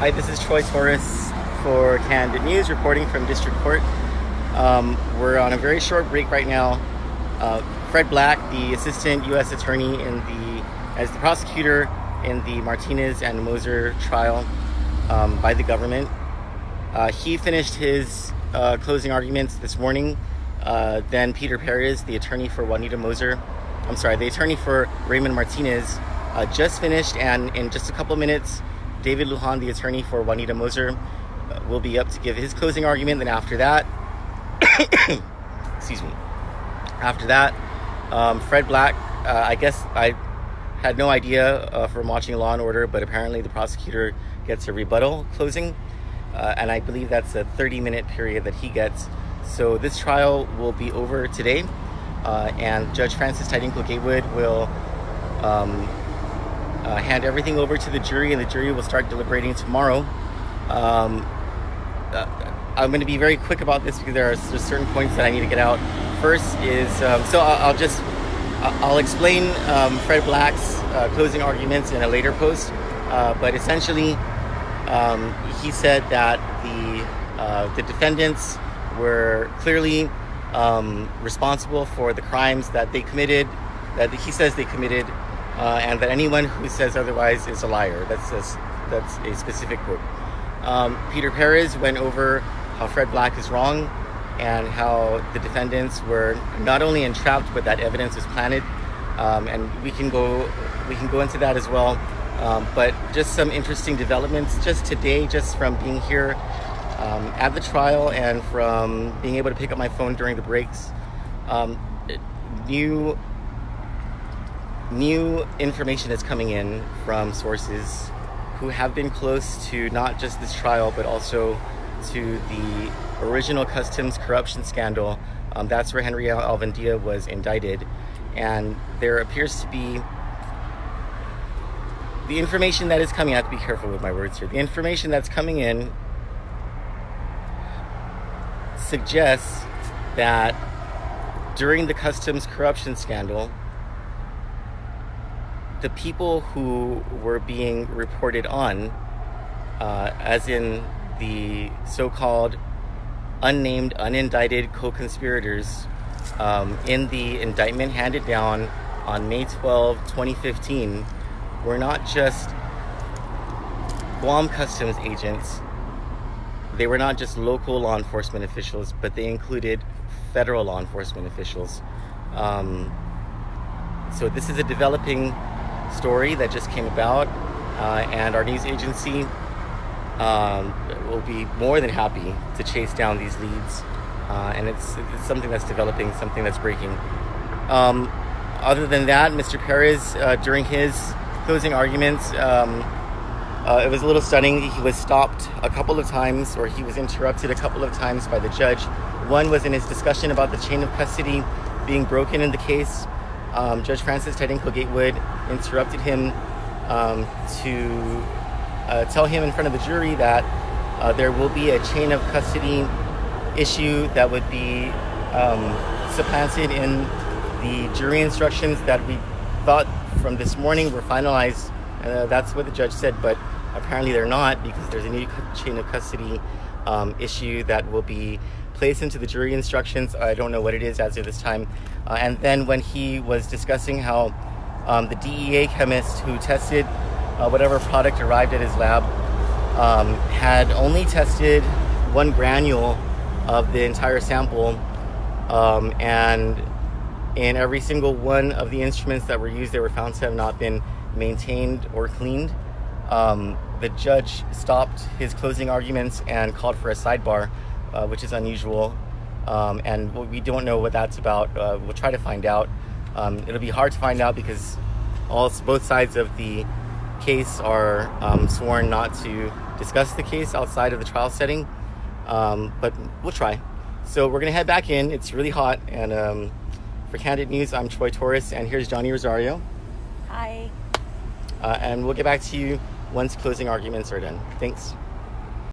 Hi, this is Troy Torres for Kandit News, reporting from District Court. We're on a very short break right now. Fred Black, the Assistant U.S. Attorney as the prosecutor in the Martinez and Moser trial by the government, he finished his closing arguments this morning. Then Peter Perez, the attorney for the attorney for Raymond Martinez, just finished, and in just a couple minutes, David Lujan, the attorney for Juanita Moser, will be up to give his closing argument. Then after that, Fred Black, I guess I had no idea from watching Law & Order, but apparently the prosecutor gets a rebuttal closing, and I believe that's a 30-minute period that he gets. So this trial will be over today, and Judge Francis Tidinko Gatewood will hand everything over to the jury, and the jury will start deliberating tomorrow. I'm going to be very quick about this because there's certain points that I need to get out. First is, I'll explain Fred Black's closing arguments in a later post, but essentially he said that the defendants were clearly responsible for the crimes that they committed, that he says they committed, and that anyone who says otherwise is a liar. That's a specific quote. Peter Perez went over how Fred Black is wrong and how the defendants were not only entrapped, but that evidence was planted. And we can go into that as well. But just some interesting developments just today, just from being here at the trial and from being able to pick up my phone during the breaks. New information is coming in from sources who have been close to not just this trial, but also to the original Customs Corruption Scandal. That's where Henry Alvendia was indicted. And there appears to be the information that is coming, I have to be careful with my words here. The information that's coming in suggests that during the Customs Corruption Scandal, the people who were being reported on, as in the so-called unnamed, unindicted co-conspirators, in the indictment handed down on May 12, 2015, were not just Guam Customs agents. They were not just local law enforcement officials, but they included federal law enforcement officials. So this is a developing story that just came about, and our news agency will be more than happy to chase down these leads, and it's something that's developing, something that's breaking. Other than that, Mr. Perez, during his closing arguments, it was a little stunning. He was stopped a couple of times, or he was interrupted a couple of times by the judge. One was in his discussion about the chain of custody being broken in the case. Judge Francis Tidinko Gatewood interrupted him to tell him in front of the jury that there will be a chain of custody issue that would be supplanted in the jury instructions that we thought from this morning were finalized. That's what the judge said, but apparently they're not, because there's a new chain of custody issue that will be placed into the jury instructions. I don't know what it is as of this time. And then when he was discussing how the DEA chemist who tested whatever product arrived at his lab had only tested one granule of the entire sample, and in every single one of the instruments that were used, they were found to have not been maintained or cleaned. The judge stopped his closing arguments and called for a sidebar, which is unusual, and we don't know what that's about. We'll try to find out. It'll be hard to find out because both sides of the case are sworn not to discuss the case outside of the trial setting, but we'll try. So we're going to head back in. It's really hot, and for Kandit News, I'm Troy Torres, and here's Johnny Rosario. Hi. And we'll get back to you once closing arguments are done. Thanks.